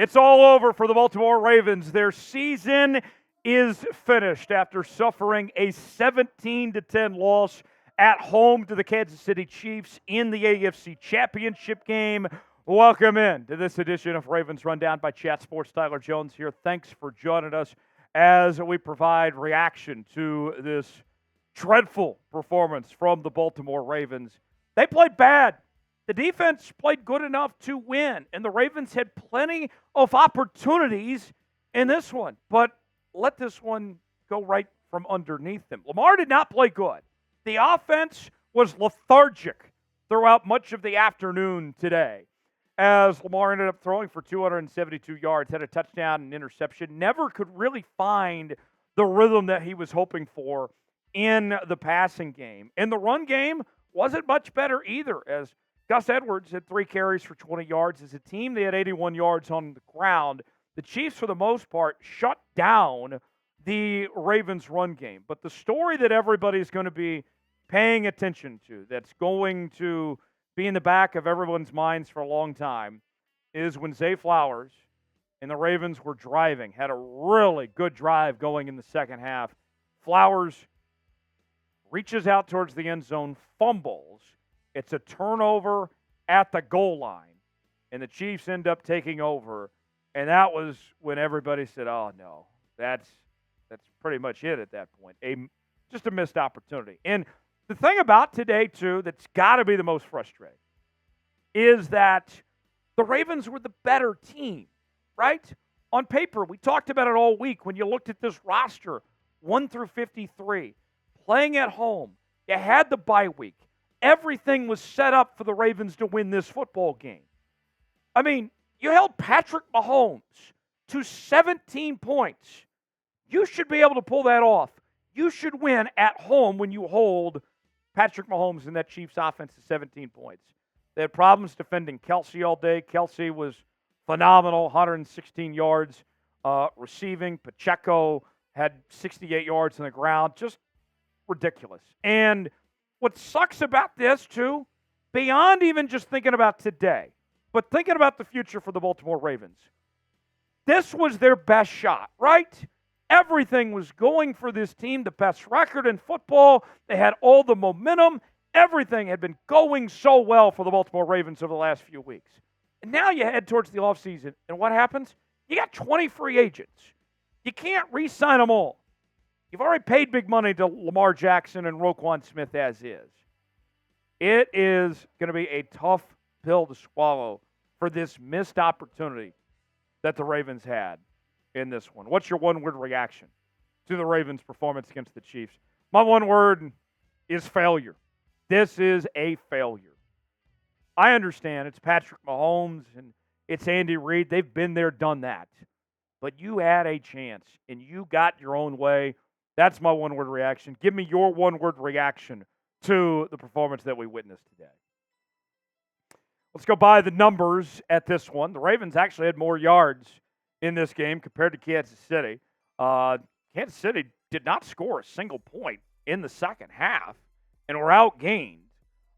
It's all over for the Baltimore Ravens. Their season is finished after suffering a 17-10 loss at home to the Kansas City Chiefs in the AFC Championship game. Welcome in to this edition of Ravens Rundown by Chat Sports. Tyler Jones here. Thanks for joining us as we provide reaction to this dreadful performance from the Baltimore Ravens. They played bad. The defense played good enough to win, and the Ravens had plenty of opportunities in this one, but let this one go right from underneath them. Lamar did not play good. The offense was lethargic throughout much of the afternoon today, as Lamar ended up throwing for 272 yards, had a touchdown and interception, never could really find the rhythm that he was hoping for in the passing game. And the run game wasn't much better either, as Gus Edwards had 3 carries for 20 yards. As a team, they had 81 yards on the ground. The Chiefs, for the most part, shut down the Ravens' run game. But the story that everybody's going to be paying attention to, that's going to be in the back of everyone's minds for a long time, is when Zay Flowers and the Ravens were driving, had a really good drive going in the second half. Flowers reaches out towards the end zone, fumbles. It's a turnover at the goal line, and the Chiefs end up taking over. And that was when everybody said, oh, no, that's pretty much it at that point. Just a missed opportunity. And the thing about today, too, that's got to be the most frustrating is that the Ravens were the better team, right? On paper, we talked about it all week. When you looked at this roster, 1 through 53, playing at home, you had the bye week. Everything was set up for the Ravens to win this football game. I mean, you held Patrick Mahomes to 17 points. You should be able to pull that off. You should win at home when you hold Patrick Mahomes and that Chiefs offense to 17 points. They had problems defending Kelsey all day. Kelsey was phenomenal, 116 yards receiving. Pacheco had 68 yards on the ground. Just ridiculous. And what sucks about this, too, beyond even just thinking about today, but thinking about the future for the Baltimore Ravens, this was their best shot, right? Everything was going for this team, the best record in football. They had all the momentum. Everything had been going so well for the Baltimore Ravens over the last few weeks. And now you head towards the offseason, and what happens? You got 20 free agents. You can't re-sign them all. You've already paid big money to Lamar Jackson and Roquan Smith as is. It is going to be a tough pill to swallow for this missed opportunity that the Ravens had in this one. What's your one-word reaction to the Ravens' performance against the Chiefs? My one word is failure. This is a failure. I understand it's Patrick Mahomes and it's Andy Reid. They've been there, done that. But you had a chance, and you got your own way. That's my one-word reaction. Give me your one-word reaction to the performance that we witnessed today. Let's go by the numbers at this one. The Ravens actually had more yards in this game compared to Kansas City. Kansas City did not score a single point in the second half and were outgained.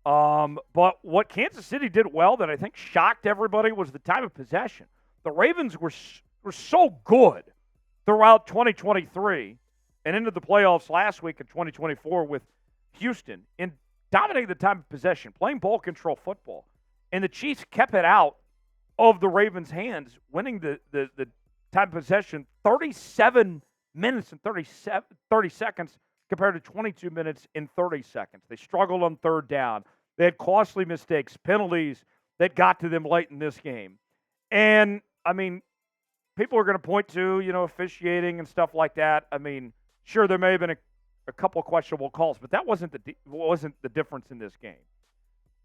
But what Kansas City did well that I think shocked everybody was the time of possession. The Ravens were so good throughout 2023 and into the playoffs last week in 2024 with Houston in dominating the time of possession, playing ball control football. And the Chiefs kept it out of the Ravens' hands, winning the time of possession 37 minutes and 30 seconds compared to 22 minutes and 30 seconds. They struggled on third down. They had costly mistakes, penalties that got to them late in this game. And, I mean, people are going to point to, officiating and stuff like that. I mean, sure, there may have been a couple of questionable calls, but that wasn't the difference in this game.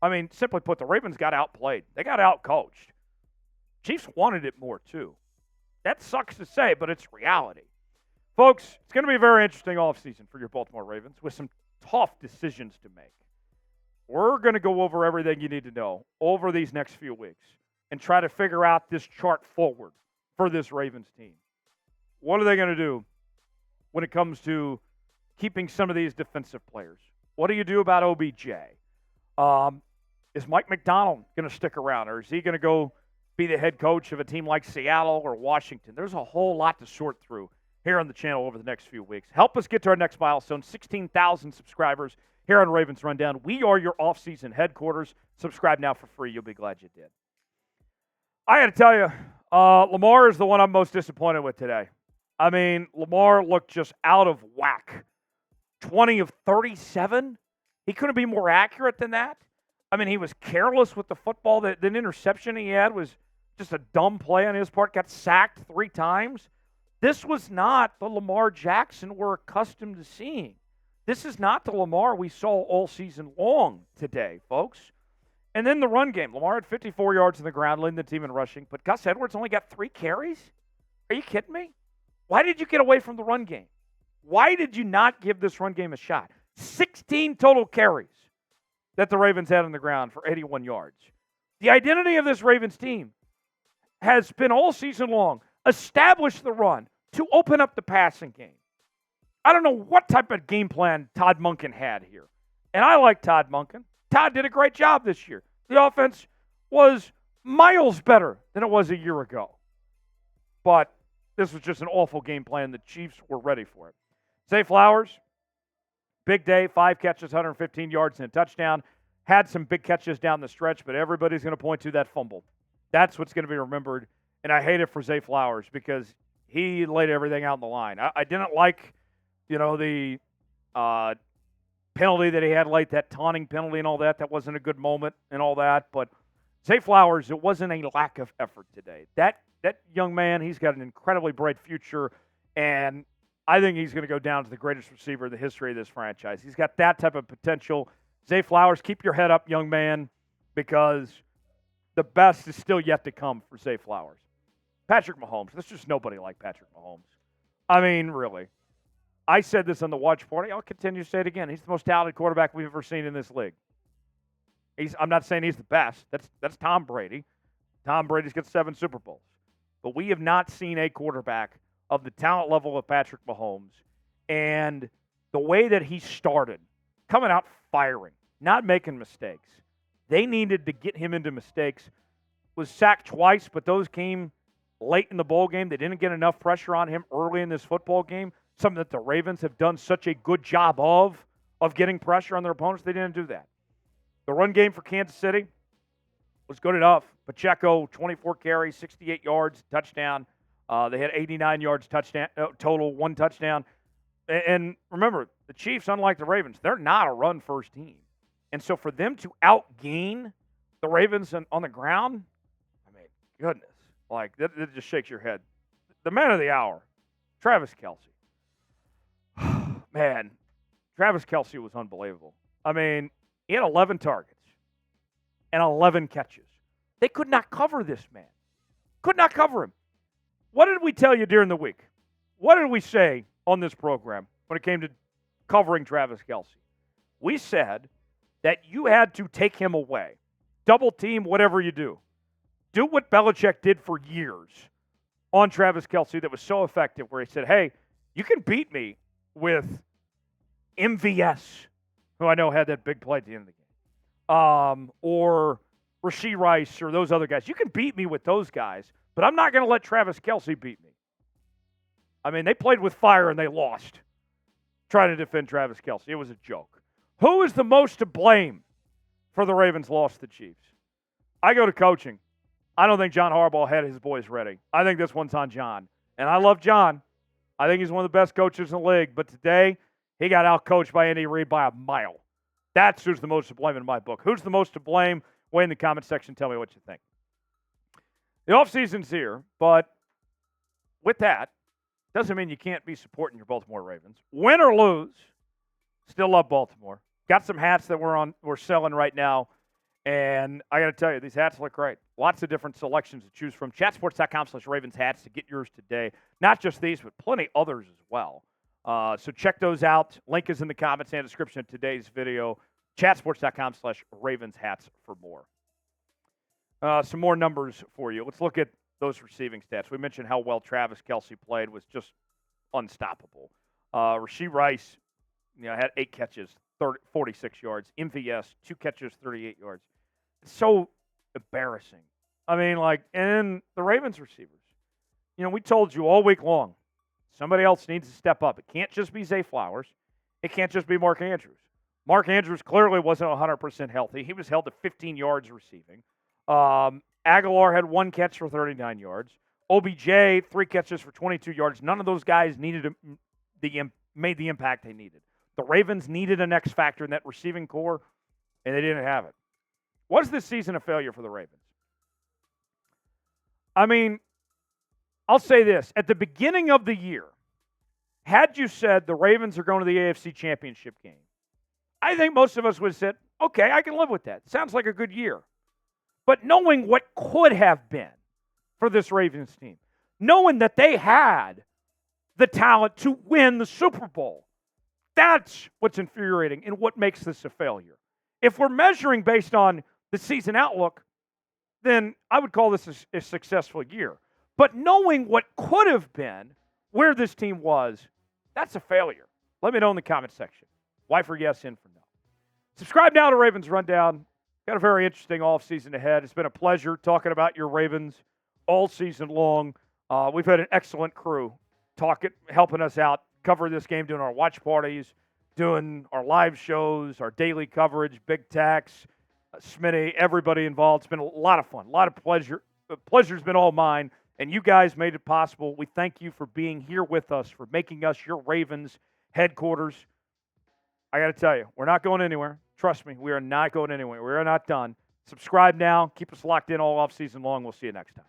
I mean, simply put, the Ravens got outplayed. They got outcoached. Chiefs wanted it more, too. That sucks to say, but it's reality. Folks, it's going to be a very interesting offseason for your Baltimore Ravens with some tough decisions to make. We're going to go over everything you need to know over these next few weeks and try to figure out this chart forward for this Ravens team. What are they going to do when it comes to keeping some of these defensive players? What do you do about OBJ? Is Mike McDonald going to stick around, or is he going to go be the head coach of a team like Seattle or Washington. There's a whole lot to sort through here on the channel over the next few weeks. Help us get to our next milestone, 16,000 subscribers here on Ravens Rundown. We are your off-season headquarters. Subscribe now for free. You'll be glad you did. I got to tell you, Lamar is the one I'm most disappointed with today. I mean, Lamar looked just out of whack. 20 of 37? He couldn't be more accurate than that. I mean, he was careless with the football. The interception he had was just a dumb play on his part. Got sacked 3 times. This was not the Lamar Jackson we're accustomed to seeing. This is not the Lamar we saw all season long today, folks. And then the run game. Lamar had 54 yards on the ground, leading the team in rushing, but Gus Edwards only got 3 carries? Are you kidding me? Why did you get away from the run game? Why did you not give this run game a shot? 16 total carries that the Ravens had on the ground for 81 yards. The identity of this Ravens team has been all season long, establish the run to open up the passing game. I don't know what type of game plan Todd Monken had here. And I like Todd Monken. Todd did a great job this year. The offense was miles better than it was a year ago. But this was just an awful game plan. The Chiefs were ready for it. Zay Flowers, big day, 5 catches, 115 yards, and a touchdown. Had some big catches down the stretch, but everybody's going to point to that fumble. That's what's going to be remembered. And I hate it for Zay Flowers because he laid everything out on the line. I didn't like, the penalty that he had late, that taunting penalty and all that. That wasn't a good moment and all that. But Zay Flowers, it wasn't a lack of effort today. That young man, he's got an incredibly bright future, and I think he's going to go down to the greatest receiver in the history of this franchise. He's got that type of potential. Zay Flowers, keep your head up, young man, because the best is still yet to come for Zay Flowers. Patrick Mahomes, there's just nobody like Patrick Mahomes. I mean, really. I said this on the watch party. I'll continue to say it again. He's the most talented quarterback we've ever seen in this league. I'm not saying he's the best. That's Tom Brady. Tom Brady's got 7 Super Bowls. But we have not seen a quarterback of the talent level of Patrick Mahomes. And the way that he started, coming out firing, not making mistakes. They needed to get him into mistakes. Was sacked twice, but those came late in the bowl game. They didn't get enough pressure on him early in this football game, something that the Ravens have done such a good job of getting pressure on their opponents. They didn't do that. The run game for Kansas City was good enough. Pacheco, 24 carries, 68 yards, touchdown. They had 89 yards touchdown total, 1 touchdown. And remember, the Chiefs, unlike the Ravens, they're not a run-first team. And so for them to outgain the Ravens on the ground, I mean, goodness. Like, that just shakes your head. The man of the hour, Travis Kelce. Man, Travis Kelce was unbelievable. I mean, he had 11 targets and 11 catches. They could not cover this man. Could not cover him. What did we tell you during the week? What did we say on this program when it came to covering Travis Kelce? We said that you had to take him away. Double team, whatever you do. Do what Belichick did for years on Travis Kelce that was so effective, where he said, hey, you can beat me with MVS, who I know had that big play at the end of the game, or Rashee Rice or those other guys. You can beat me with those guys, but I'm not going to let Travis Kelce beat me. I mean, they played with fire and they lost trying to defend Travis Kelce. It was a joke. Who is the most to blame for the Ravens' loss to the Chiefs? I go to coaching. I don't think John Harbaugh had his boys ready. I think this one's on John. And I love John. I think he's one of the best coaches in the league. But today, he got out-coached by Andy Reid by a mile. That's who's the most to blame in my book. Who's the most to blame? Weigh in the comment section. Tell me what you think. The offseason's here, but with that, doesn't mean you can't be supporting your Baltimore Ravens. Win or lose, still love Baltimore. Got some hats that we're selling right now. And I got to tell you, these hats look great. Lots of different selections to choose from. Chatsports.com/Ravens hats to get yours today. Not just these, but plenty others as well. So check those out. Link is in the comments and description of today's video. Chatsports.com/Ravens hats for more. Some more numbers for you. Let's look at those receiving stats. We mentioned how well Travis Kelce played, was just unstoppable. Rashee Rice, had 8 catches, 46 yards. MVS, 2 catches, 38 yards. It's so embarrassing. I mean, and the Ravens receivers. We told you all week long, somebody else needs to step up. It can't just be Zay Flowers. It can't just be Mark Andrews. Mark Andrews clearly wasn't 100% healthy. He was held to 15 yards receiving. Aguilar had 1 catch for 39 yards. OBJ, 3 catches for 22 yards. None of those guys made the impact they needed. The Ravens needed an X factor in that receiving core, and they didn't have it. Was this season a failure for the Ravens? I mean, I'll say this. At the beginning of the year, had you said the Ravens are going to the AFC Championship game, I think most of us would have said, okay, I can live with that. Sounds like a good year. But knowing what could have been for this Ravens team, knowing that they had the talent to win the Super Bowl, that's what's infuriating and what makes this a failure. If we're measuring based on the season outlook, then I would call this a successful year. But knowing what could have been, where this team was, that's a failure. Let me know in the comment section. Why for yes, in for no. Subscribe now to Ravens Rundown. Got a very interesting offseason ahead. It's been a pleasure talking about your Ravens all season long. We've had an excellent crew helping us out, cover this game, doing our watch parties, doing our live shows, our daily coverage, Big Tax, Smitty, everybody involved. It's been a lot of fun, a lot of pleasure. The pleasure's been all mine, and you guys made it possible. We thank you for being here with us, for making us your Ravens headquarters. I got to tell you, we're not going anywhere. Trust me, we are not going anywhere. We are not done. Subscribe now. Keep us locked in all offseason long. We'll see you next time.